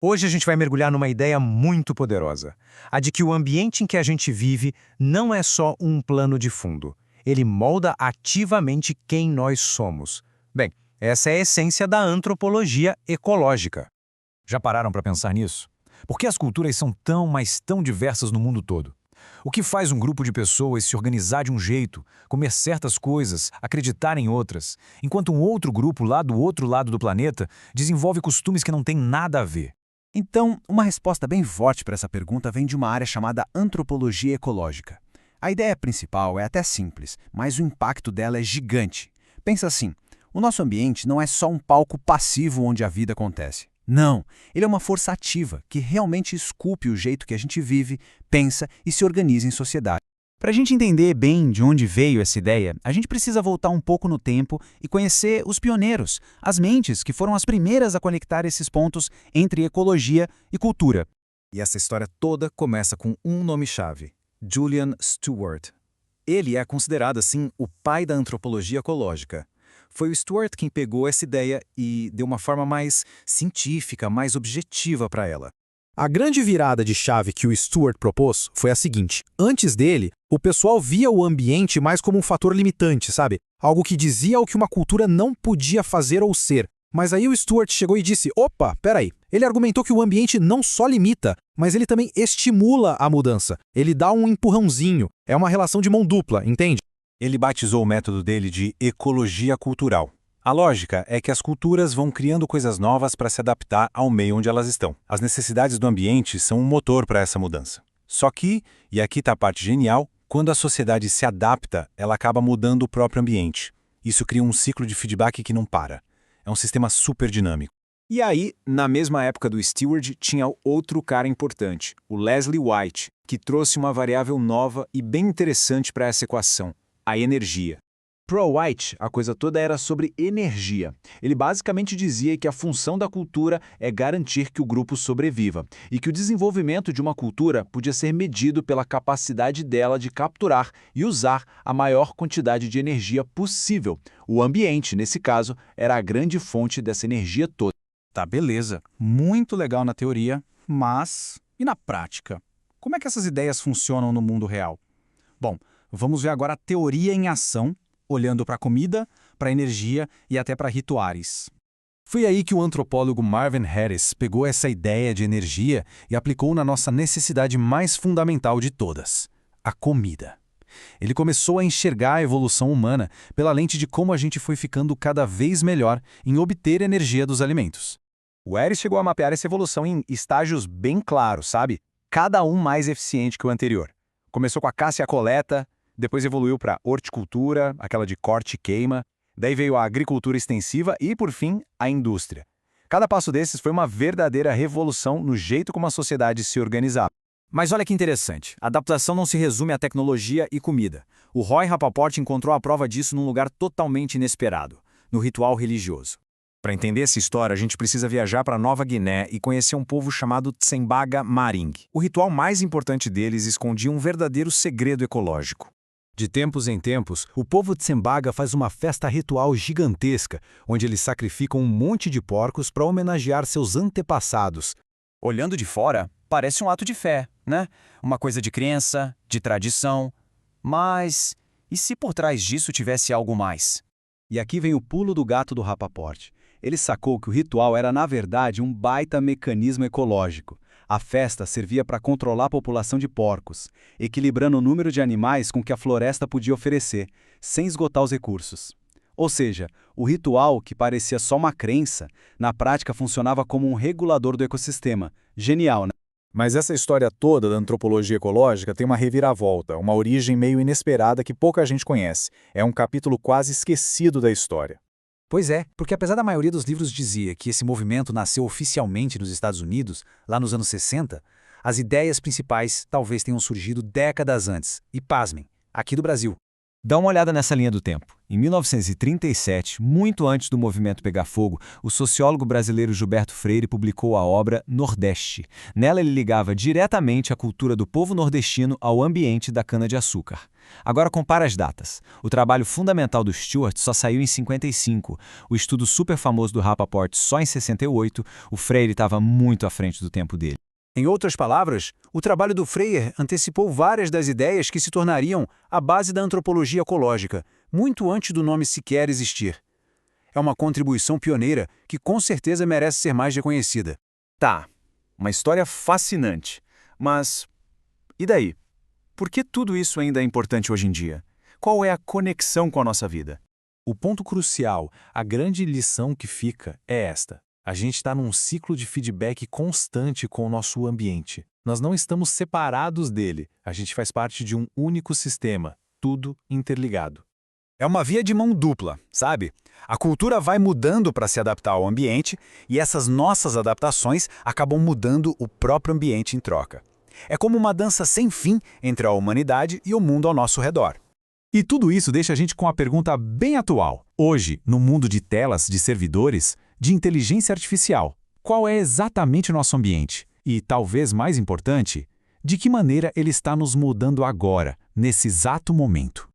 Hoje a gente vai mergulhar numa ideia muito poderosa, a de que o ambiente em que a gente vive não é só um plano de fundo. Ele molda ativamente quem nós somos. Bem, essa é a essência da antropologia ecológica. Já pararam para pensar nisso? Por que as culturas são tão, mas tão diversas no mundo todo? O que faz um grupo de pessoas se organizar de um jeito, comer certas coisas, acreditar em outras, enquanto um outro grupo lá do outro lado do planeta desenvolve costumes que não têm nada a ver? Então, uma resposta bem forte para essa pergunta vem de uma área chamada antropologia ecológica. A ideia principal é até simples, mas o impacto dela é gigante. Pensa assim, o nosso ambiente não é só um palco passivo onde a vida acontece. Não, ele é uma força ativa que realmente esculpe o jeito que a gente vive, pensa e se organiza em sociedade. Para a gente entender bem de onde veio essa ideia, a gente precisa voltar um pouco no tempo e conhecer os pioneiros, as mentes que foram as primeiras a conectar esses pontos entre ecologia e cultura. E essa história toda começa com um nome-chave: Julian Stewart. Ele é considerado, assim, o pai da antropologia ecológica. Foi o Stewart quem pegou essa ideia e deu uma forma mais científica, mais objetiva para ela. A grande virada de chave que o Stewart propôs foi a seguinte: antes dele, o pessoal via o ambiente mais como um fator limitante, sabe? Algo que dizia o que uma cultura não podia fazer ou ser. Mas aí o Stewart chegou e disse: opa, peraí. Ele argumentou que o ambiente não só limita, mas ele também estimula a mudança. Ele dá um empurrãozinho. É uma relação de mão dupla, entende? Ele batizou o método dele de ecologia cultural. A lógica é que as culturas vão criando coisas novas para se adaptar ao meio onde elas estão. As necessidades do ambiente são um motor para essa mudança. Só que, e aqui está a parte genial, quando a sociedade se adapta, ela acaba mudando o próprio ambiente. Isso cria um ciclo de feedback que não para. É um sistema super dinâmico. E aí, na mesma época do Stewart, tinha outro cara importante, o Leslie White, que trouxe uma variável nova e bem interessante para essa equação: a energia. Para White, a coisa toda era sobre energia. Ele basicamente dizia que a função da cultura é garantir que o grupo sobreviva e que o desenvolvimento de uma cultura podia ser medido pela capacidade dela de capturar e usar a maior quantidade de energia possível. O ambiente, nesse caso, era a grande fonte dessa energia toda. Tá, beleza. Muito legal na teoria, mas e na prática? Como é que essas ideias funcionam no mundo real? Bom, vamos ver agora a teoria em ação, olhando para a comida, para a energia e até para rituais. Foi aí que o antropólogo Marvin Harris pegou essa ideia de energia e aplicou na nossa necessidade mais fundamental de todas: a comida. Ele começou a enxergar a evolução humana pela lente de como a gente foi ficando cada vez melhor em obter energia dos alimentos. O Harris chegou a mapear essa evolução em estágios bem claros, sabe? Cada um mais eficiente que o anterior. Começou com a caça e a coleta, depois evoluiu para horticultura, aquela de corte e queima, daí veio a agricultura extensiva e, por fim, a indústria. Cada passo desses foi uma verdadeira revolução no jeito como a sociedade se organizava. Mas olha que interessante, a adaptação não se resume à tecnologia e comida. O Roy Rapaport encontrou a prova disso num lugar totalmente inesperado, no ritual religioso. Para entender essa história, a gente precisa viajar para Nova Guiné e conhecer um povo chamado Tsembaga Maring. O ritual mais importante deles escondia um verdadeiro segredo ecológico. De tempos em tempos, o povo Tsembaga faz uma festa ritual gigantesca, onde eles sacrificam um monte de porcos para homenagear seus antepassados. Olhando de fora, parece um ato de fé, né? Uma coisa de crença, de tradição. Mas e se por trás disso tivesse algo mais? E aqui vem o pulo do gato do Rapaport. Ele sacou que o ritual era, na verdade, um baita mecanismo ecológico. A festa servia para controlar a população de porcos, equilibrando o número de animais com que a floresta podia oferecer, sem esgotar os recursos. Ou seja, o ritual, que parecia só uma crença, na prática funcionava como um regulador do ecossistema. Genial, né? Mas essa história toda da antropologia ecológica tem uma reviravolta, uma origem meio inesperada que pouca gente conhece. É um capítulo quase esquecido da história. Pois é, porque apesar da maioria dos livros dizia que esse movimento nasceu oficialmente nos Estados Unidos, lá nos anos 60, as ideias principais talvez tenham surgido décadas antes, e pasmem, aqui do Brasil. Dá uma olhada nessa linha do tempo. Em 1937, muito antes do movimento pegar fogo, o sociólogo brasileiro Gilberto Freire publicou a obra Nordeste. Nela ele ligava diretamente a cultura do povo nordestino ao ambiente da cana-de-açúcar. Agora compara as datas. O trabalho fundamental do Stewart só saiu em 55, o estudo super famoso do Rappaport só em 68, o Freire estava muito à frente do tempo dele. Em outras palavras, o trabalho do Freire antecipou várias das ideias que se tornariam a base da antropologia ecológica, muito antes do nome sequer existir. É uma contribuição pioneira que com certeza merece ser mais reconhecida. Tá, uma história fascinante. Mas e daí? Por que tudo isso ainda é importante hoje em dia? Qual é a conexão com a nossa vida? O ponto crucial, a grande lição que fica é esta. A gente está num ciclo de feedback constante com o nosso ambiente. Nós não estamos separados dele. A gente faz parte de um único sistema, tudo interligado. É uma via de mão dupla, sabe? A cultura vai mudando para se adaptar ao ambiente e essas nossas adaptações acabam mudando o próprio ambiente em troca. É como uma dança sem fim entre a humanidade e o mundo ao nosso redor. E tudo isso deixa a gente com a pergunta bem atual. Hoje, no mundo de telas, de servidores, de inteligência artificial, qual é exatamente o nosso ambiente? E, talvez mais importante, de que maneira ele está nos mudando agora, nesse exato momento?